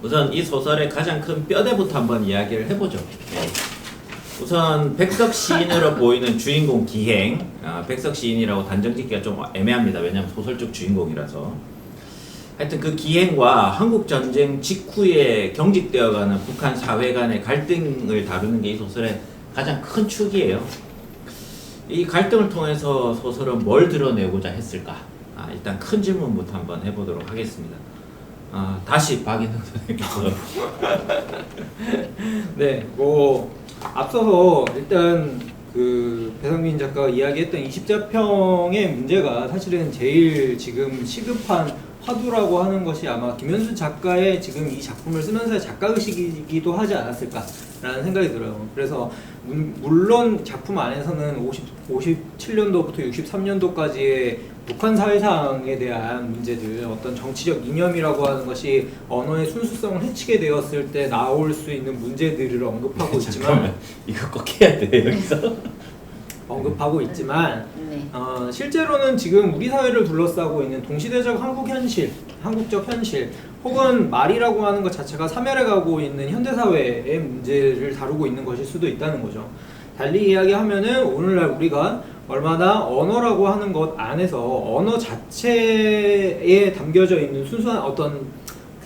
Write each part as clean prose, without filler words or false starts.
우선 이 소설의 가장 큰 뼈대부터 한번 이야기를 해보죠. 네. 우선 백석 시인으로 보이는 주인공 기행, 백석 시인이라고 단정짓기가 좀 애매합니다. 왜냐하면 소설적 주인공이라서. 하여튼 그 기행과 한국전쟁 직후에 경직되어가는 북한 사회 간의 갈등을 다루는 게 이 소설의 가장 큰 축이에요. 이 갈등을 통해서 소설은 뭘 드러내고자 했을까? 일단 큰 질문부터 한번 해보도록 하겠습니다. 다시 박인영 선생님께서. 네, 앞서서 일단 그 배상민 작가가 이야기했던 20자평의 문제가 사실은 제일 지금 시급한 화두라고 하는 것이 아마 김현수 작가의 지금 이 작품을 쓰면서의 작가의식이기도 하지 않았을까라는 생각이 들어요. 그래서 물론 작품 안에서는 57년도부터 63년도까지의 북한 사회상에 대한 문제들, 어떤 정치적 이념이라고 하는 것이 언어의 순수성을 해치게 되었을 때 나올 수 있는 문제들을 언급하고 있지만 이거 꼭 해야 돼 여기서. 언급하고 있지만 네. 실제로는 지금 우리 사회를 둘러싸고 있는 동시대적 한국 현실, 한국적 현실 혹은 말이라고 하는 것 자체가 사멸해가고 있는 현대사회의 문제를 다루고 있는 것일 수도 있다는 거죠. 달리 이야기하면은 오늘날 우리가 얼마나 언어라고 하는 것 안에서 언어 자체에 담겨져 있는 순수한 어떤,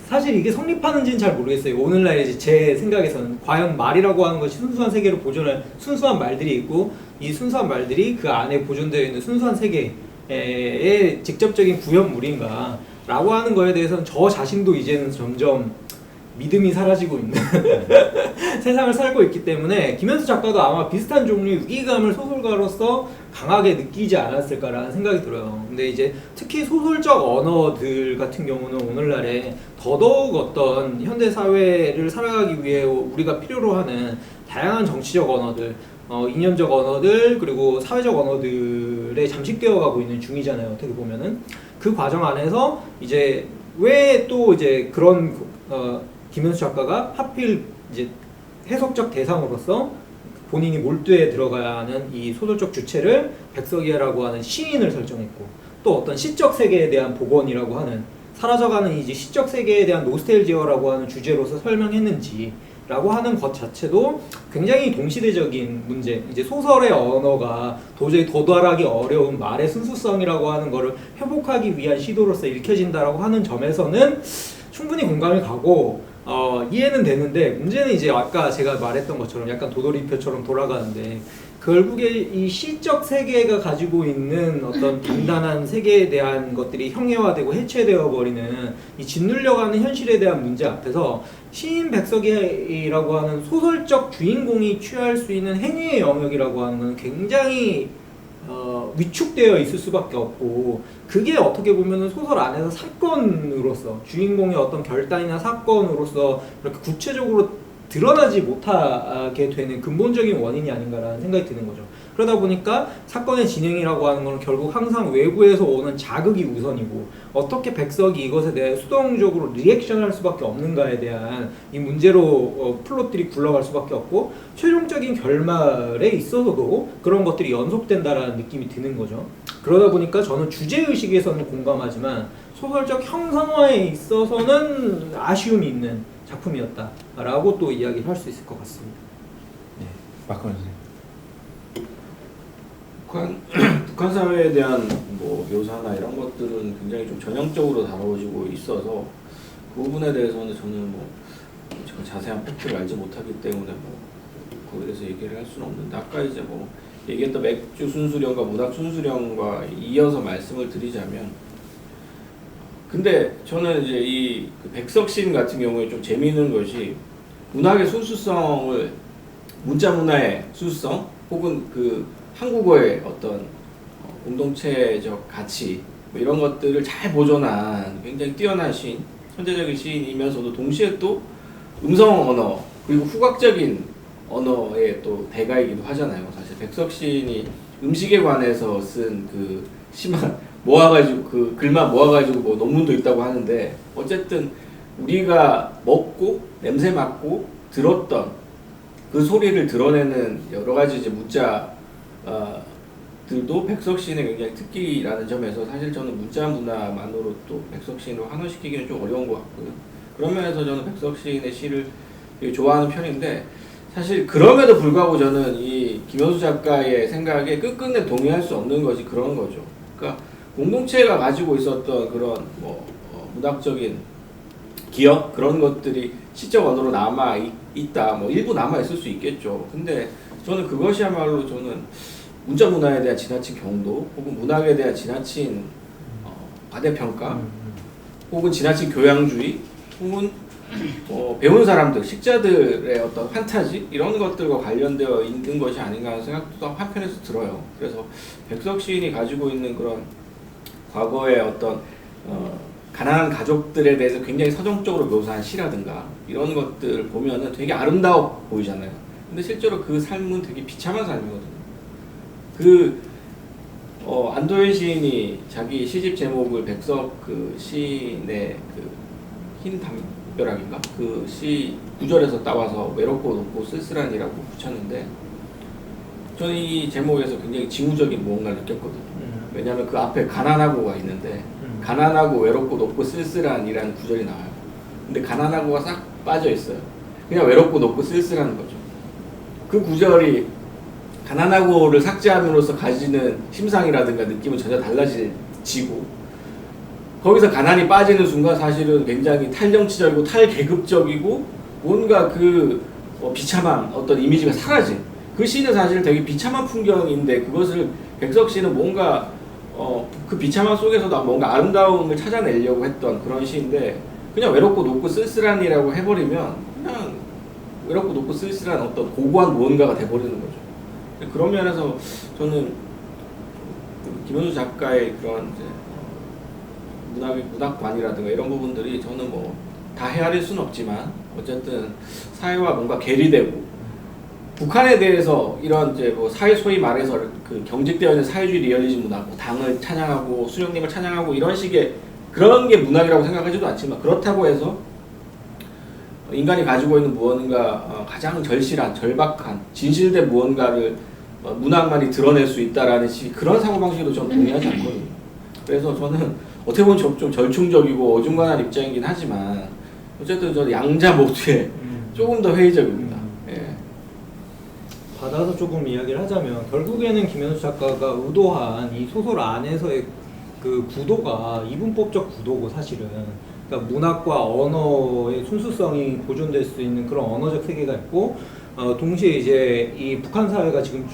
사실 이게 성립하는지는 잘 모르겠어요. 오늘날 이제 제 생각에서는 과연 말이라고 하는 것이 순수한 세계를 보존할 순수한 말들이 있고, 이 순수한 말들이 그 안에 보존되어 있는 순수한 세계의 직접적인 구현물인가 라고 하는 거에 대해서는 저 자신도 이제는 점점 믿음이 사라지고 있는 세상을 살고 있기 때문에 김현수 작가도 아마 비슷한 종류의 위기감을 소설가로서 강하게 느끼지 않았을까라는 생각이 들어요. 근데 이제 특히 소설적 언어들 같은 경우는 오늘날에 더더욱 어떤 현대 사회를 살아가기 위해 우리가 필요로 하는 다양한 정치적 언어들, 이념적 언어들, 그리고 사회적 언어들에 잠식되어 가고 있는 중이잖아요. 어떻게 보면은 그 과정 안에서 이제 왜 또 이제 그런 김현수 작가가 하필 이제 해석적 대상으로서 본인이 몰두에 들어가야 하는 이 소설적 주체를 백석이라고 하는 시인을 설정했고, 또 어떤 시적 세계에 대한 복원이라고 하는, 사라져가는 이제 시적 세계에 대한 노스텔지어라고 하는 주제로서 설명했는지 라고 하는 것 자체도 굉장히 동시대적인 문제, 이제 소설의 언어가 도저히 도달하기 어려운 말의 순수성이라고 하는 거를 회복하기 위한 시도로서 읽혀진다라고 하는 점에서는 충분히 공감이 가고 이해는 되는데, 문제는 이제 아까 제가 말했던 것처럼 약간 도돌이표처럼 돌아가는데, 결국에 이 시적 세계가 가지고 있는 어떤 단단한 세계에 대한 것들이 형해화되고 해체되어 버리는 이 짓눌려가는 현실에 대한 문제 앞에서 시인 백석이라고 하는 소설적 주인공이 취할 수 있는 행위의 영역이라고 하는 건 굉장히 위축되어 있을 수밖에 없고, 그게 어떻게 보면은 소설 안에서 사건으로서 주인공의 어떤 결단이나 사건으로서 이렇게 구체적으로 드러나지 못하게 되는 근본적인 원인이 아닌가라는 생각이 드는 거죠. 그러다 보니까 사건의 진행이라고 하는 건 결국 항상 외부에서 오는 자극이 우선이고, 어떻게 백석이 이것에 대해 수동적으로 리액션할 수밖에 없는가에 대한 이 문제로 플롯들이 굴러갈 수밖에 없고, 최종적인 결말에 있어서도 그런 것들이 연속된다라는 느낌이 드는 거죠. 그러다 보니까 저는 주제의식에서는 공감하지만 소설적 형상화에 있어서는 아쉬움이 있는 작품이었다라고 또 이야기를 할 수 있을 것 같습니다. 네, 박근혜 선생님. 북한 사회에 대한 뭐 묘사나 이런 것들은 굉장히 좀 전형적으로 다뤄지고 있어서 그 부분에 대해서는 저는 뭐 제가 자세한 팩트를 알지 못하기 때문에 뭐 거기에 대해서 얘기를 할 수는 없는데, 아까 이제 뭐 얘기했던 맥주 순수령과 문학 순수령과 이어서 말씀을 드리자면, 근데 저는 이제 이 백석 시인 같은 경우에 좀 재미있는 것이 문학의 순수성을, 문자 문화의 순수성 혹은 그 한국어의 어떤 공동체적 가치 뭐 이런 것들을 잘 보존한 굉장히 뛰어난 시인, 천재적인 시인이면서도 동시에 또 음성 언어 그리고 후각적인 언어의 또 대가이기도 하잖아요. 사실 백석 시인이 음식에 관해서 쓴 그 심한 모아가지고 그 글만 모아가지고 뭐 논문도 있다고 하는데, 어쨌든 우리가 먹고 냄새 맡고 들었던 그 소리를 드러내는 여러 가지 이제 문자 들도 백석 시인의 굉장히 특기라는 점에서 사실 저는 문자 문화만으로 또 백석 시인을 환원시키기는 좀 어려운 것 같고요. 그런 면에서 저는 백석시인의 시를 되게 좋아하는 편인데 사실 그럼에도 불구하고 저는 이 김현수 작가의 생각에 끝끝내 동의할 수 없는 것이 그런 거죠. 그러니까 공동체가 가지고 있었던 그런 문학적인 기억 그런 것들이 시적 언어로 남아 있다. 뭐 일부 남아 있을 수 있겠죠. 근데 저는 그것이야말로 저는 문자 문화에 대한 지나친 경도, 혹은 문학에 대한 지나친 과대평가, 혹은 지나친 교양주의, 혹은 배운 사람들, 식자들의 어떤 판타지 이런 것들과 관련되어 있는 것이 아닌가 하는 생각도 한편에서 들어요. 그래서 백석 시인이 가지고 있는 그런 과거의 어떤 가난한 가족들에 대해서 굉장히 서정적으로 묘사한 시라든가 이런 것들 보면은 되게 아름다워 보이잖아요. 근데 실제로 그 삶은 되게 비참한 삶이거든요. 안도현 시인이 자기 시집 제목을 백석 그 시인의 그 흰 담벼락인가? 그 시 구절에서 따와서 외롭고 높고 쓸쓸한이라고 붙였는데 저는 이 제목에서 굉장히 징후적인 무언가를 느꼈거든요. 왜냐하면 그 앞에 가난하고가 있는데 가난하고 외롭고 높고 쓸쓸한이라는 구절이 나와요. 근데 가난하고가 싹 빠져 있어요. 그냥 외롭고 높고 쓸쓸한 거죠. 그 구절이 가난하고를 삭제함으로써 가지는 심상이라든가 느낌은 전혀 달라지고 거기서 가난이 빠지는 순간 사실은 굉장히 탈정치적이고 탈계급적이고 뭔가 그 비참한 어떤 이미지가 사라진 그 시는 사실 되게 비참한 풍경인데 그것을 백석 씨는 뭔가 그 비참한 속에서도 뭔가 아름다움을 찾아내려고 했던 그런 시인데 그냥 외롭고 높고 쓸쓸한이라고 해버리면 그냥 외롭고 높고 쓸쓸한 어떤 고고한 무언가가 돼버리는 거죠. 그런 면에서 저는 김현수 작가의 그런 이제 문학관이라든가 이런 부분들이 저는 뭐 다 헤아릴 수는 없지만 어쨌든 사회와 뭔가 괴리되고 북한에 대해서 이런 이제 뭐 사회 소위 말해서 그 경직되어 있는 사회주의 리얼리즘 문학, 뭐 당을 찬양하고 수령님을 찬양하고 이런 식의 그런 게 문학이라고 생각하지도 않지만 그렇다고 해서 인간이 가지고 있는 무언가 가장 절실한, 절박한, 진실된 무언가를 문학만이 드러낼 수 있다라는 그런 사고방식에도 저는 동의하지 않거든요. 그래서 저는 어떻게 보면 좀 절충적이고 어중간한 입장이긴 하지만 어쨌든 저는 양자 모두에 조금 더 회의적입니다. 예. 받아서 조금 이야기를 하자면 결국에는 김현수 작가가 의도한 이 소설 안에서의 그 구도가 이분법적 구도고 사실은 그러니까 문학과 언어의 순수성이 보존될 수 있는 그런 언어적 세계가 있고 동시에 이제 이 북한 사회가 지금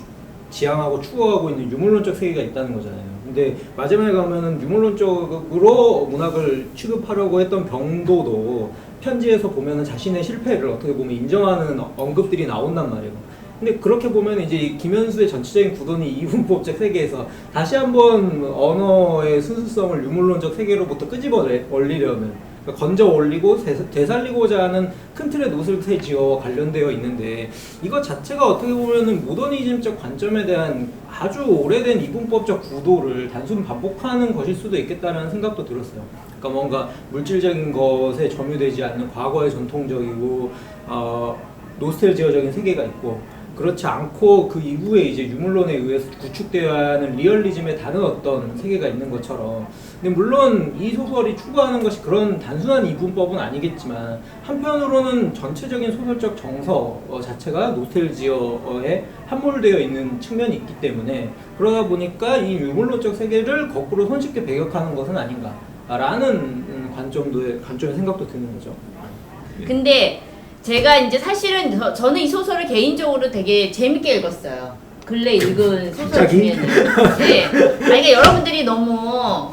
지향하고 추구하고 있는 유물론적 세계가 있다는 거잖아요. 근데 마지막에 가면은 유물론적으로 문학을 취급하려고 했던 병도도 편지에서 보면은 자신의 실패를 어떻게 보면 인정하는 언급들이 나온단 말이에요. 근데 그렇게 보면 이제 김현수의 전체적인 구도는 이분법적 세계에서 다시 한번 언어의 순수성을 유물론적 세계로부터 끄집어 올리려는 그러니까 건져 올리고 되살리고자 하는 큰 틀의 노슬테지어와 관련되어 있는데 이것 자체가 어떻게 보면은 모더니즘적 관점에 대한 아주 오래된 이분법적 구도를 단순 반복하는 것일 수도 있겠다는 생각도 들었어요. 그러니까 뭔가 물질적인 것에 점유되지 않는 과거의 전통적이고 노스텔지어적인 세계가 있고 그렇지 않고 그 이후에 이제 유물론에 의해서 구축되어야 하는 리얼리즘에 다른 어떤 세계가 있는 것처럼 근데 물론 이 소설이 추구하는 것이 그런 단순한 이분법은 아니겠지만 한편으로는 전체적인 소설적 정서 자체가 노스텔지어에 함몰되어 있는 측면이 있기 때문에 그러다 보니까 이 유물론적 세계를 거꾸로 손쉽게 배격하는 것은 아닌가라는 관점의 생각도 드는 거죠. 근데 제가 이제 사실은 저는 이 소설을 개인적으로 되게 재밌게 읽었어요. 근래 읽은 소설 중에는. 네. 아니, 그러니까 여러분들이 너무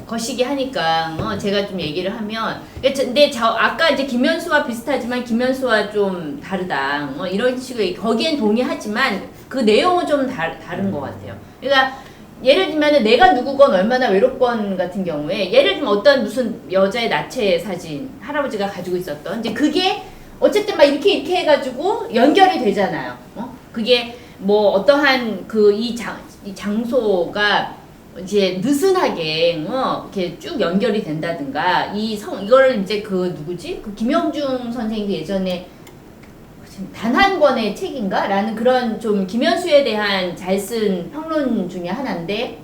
거시기 하니까 제가 좀 얘기를 하면 근데 아까 이제 김현수와 비슷하지만 김현수와 좀 다르다. 이런 식으로 거기엔 동의하지만 그 내용은 좀 다른 것 같아요. 그러니까 예를 들면 내가 누구건 얼마나 외롭건 같은 경우에 예를 들면 어떤 무슨 여자의 나체 사진 할아버지가 가지고 있었던 이제 그게 어쨌든 막 이렇게 해가지고 연결이 되잖아요. 그게 뭐 어떠한 이 장소가 이제 느슨하게 이렇게 쭉 연결이 된다든가 이거를 이제 그 누구지? 그 김영중 선생님도 예전에 단 한 권의 책인가? 라는 그런 좀 김현수에 대한 잘 쓴 평론 중에 하나인데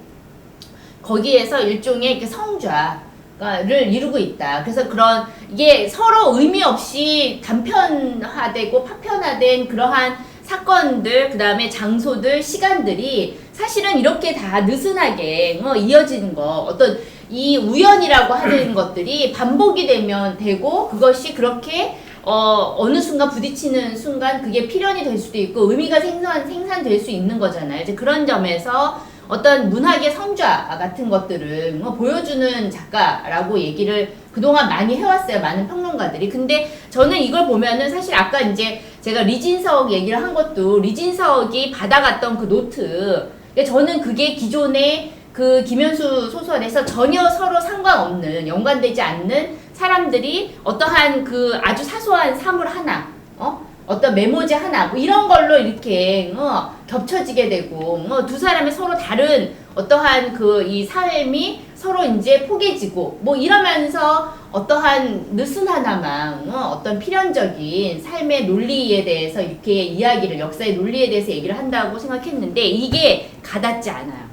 거기에서 일종의 이렇게 성좌 를 이루고 있다. 그래서 그런 이게 서로 의미 없이 단편화되고 파편화된 그러한 사건들, 그 다음에 장소들, 시간들이 사실은 이렇게 다 느슨하게 이어지는 거, 어떤 이 우연이라고 하는 것들이 반복이 되면 되고, 그것이 그렇게 어느 순간 부딪히는 순간 그게 필연이 될 수도 있고 의미가 생산될 수 있는 거잖아요. 이제 그런 점에서 어떤 문학의 성좌 같은 것들을 보여주는 작가라고 얘기를 그동안 많이 해왔어요. 많은 평론가들이. 근데 저는 이걸 보면은 사실 아까 이제 제가 리진석 얘기를 한 것도 리진석이 받아갔던 그 노트, 저는 그게 기존의 그 김현수 소설에서 전혀 서로 상관없는, 연관되지 않는 사람들이 어떠한 그 아주 사소한 사물 하나, 어떤 메모지 하나, 뭐 이런 걸로 이렇게 겹쳐지게 되고, 두 사람이 서로 다른 어떠한 그 이 삶이 서로 이제 포개지고, 뭐 이러면서 어떠한 느슨 하나만 어떤 필연적인 삶의 논리에 대해서 이렇게 이야기를, 역사의 논리에 대해서 얘기를 한다고 생각했는데 이게 가닿지 않아요.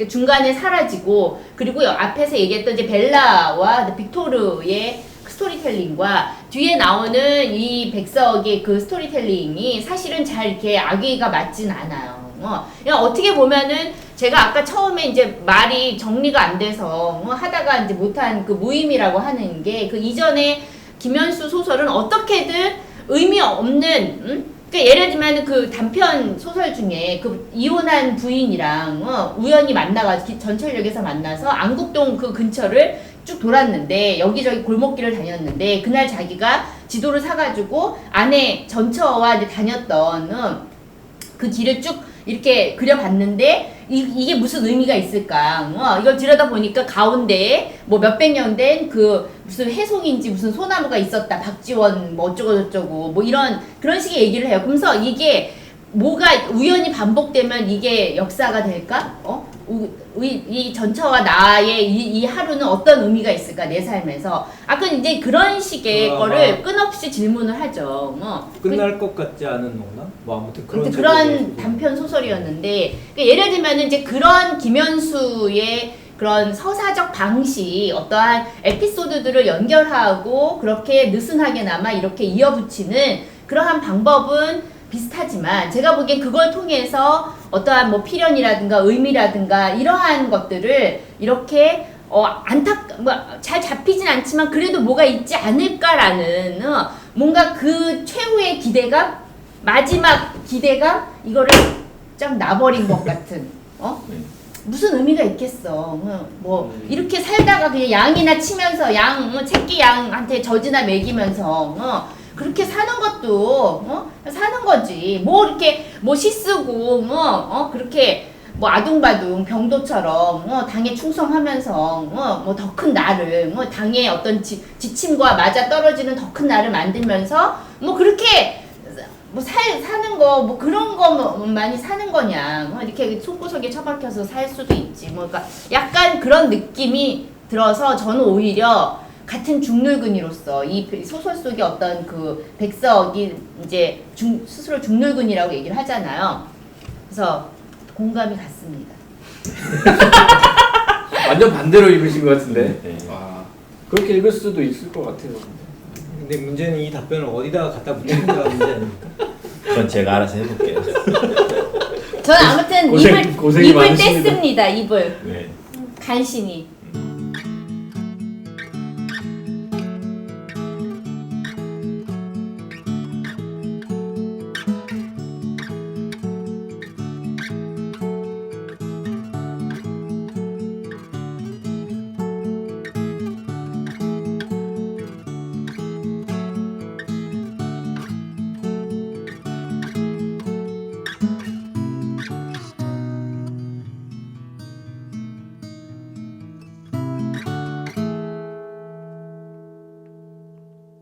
중간에 사라지고, 그리고 앞에서 얘기했던 이제 벨라와 빅토르의 스토리텔링과 뒤에 나오는 이 백석의 그 스토리텔링이 사실은 잘 이렇게 악의가 맞진 않아요. 그냥 어떻게 보면은 제가 아까 처음에 이제 말이 정리가 안 돼서 하다가 이제 못한 그 무의미라고 하는 게, 그 이전에 김현수 소설은 어떻게든 의미 없는, 그러니까 예를 들면 그 단편 소설 중에 그 이혼한 부인이랑 우연히 만나가지고 전철역에서 만나서 안국동 그 근처를 쭉 돌았는데, 여기저기 골목길을 다녔는데, 그날 자기가 지도를 사가지고 안에 전처와 이제 다녔던 그 길을 쭉 이렇게 그려봤는데 이게 무슨 의미가 있을까? 이걸 들여다보니까 가운데에 뭐 몇백 년 된 그 무슨 해송인지 무슨 소나무가 있었다. 박지원 뭐 어쩌고저쩌고 뭐 이런 그런 식의 얘기를 해요. 그러면서 이게 뭐가 우연히 반복되면 이게 역사가 될까? 이 전처와 나의 이 하루는 어떤 의미가 있을까? 내 삶에서. 아까 이제 그런 식의 거를 끊없이 질문을 하죠. 끝날 것 같지 않은 건가? 뭐 아무튼 그런 단편 소설이었는데, 그러니까 예를 들면 이제 그런 김현수의 그런 서사적 방식, 어떠한 에피소드들을 연결하고 그렇게 느슨하게나마 이렇게 이어붙이는 그러한 방법은 비슷하지만, 제가 보기엔 그걸 통해서 어떠한 뭐 필연이라든가 의미라든가 이러한 것들을 이렇게 잘 잡히진 않지만 그래도 뭐가 있지 않을까라는 뭔가 그 최후의 기대감, 마지막 기대감, 이거를 쫙 놔버린 것 같은 무슨 의미가 있겠어. 뭐 이렇게 살다가 그냥 양이나 치면서 새끼 양한테 젖이나 먹이면서 그렇게 사는 것도 사는 거지. 뭐 이렇게 뭐 시 쓰고 그렇게 뭐 아둥바둥 병도처럼 당에 충성하면서 뭐 더 큰 나를 당의 어떤 지침과 맞아 떨어지는 더 큰 나를 만들면서 뭐 그렇게 뭐 사는 거 뭐 그런 거만이 사는 거냐. 이렇게 속구석에 처박혀서 살 수도 있지. 뭐 그러니까 약간 그런 느낌이 들어서 저는 오히려 같은 중늙은이로서 이 소설 속의 어떤 그 백석이 이제 스스로 중늙은이라고 얘기를 하잖아요. 그래서 공감이 갔습니다. 완전 반대로 읽으신 것 같은데. 네. 와, 그렇게 읽을 수도 있을 것 같아요. 근데 문제는 이 답변을 어디다가 갖다 붙이는가 문제 아닙니까? 그건 제가 알아서 해볼게요. 저는 아무튼 고생이 입을 많으십니다. 뗐습니다. 입을 네. 간신히.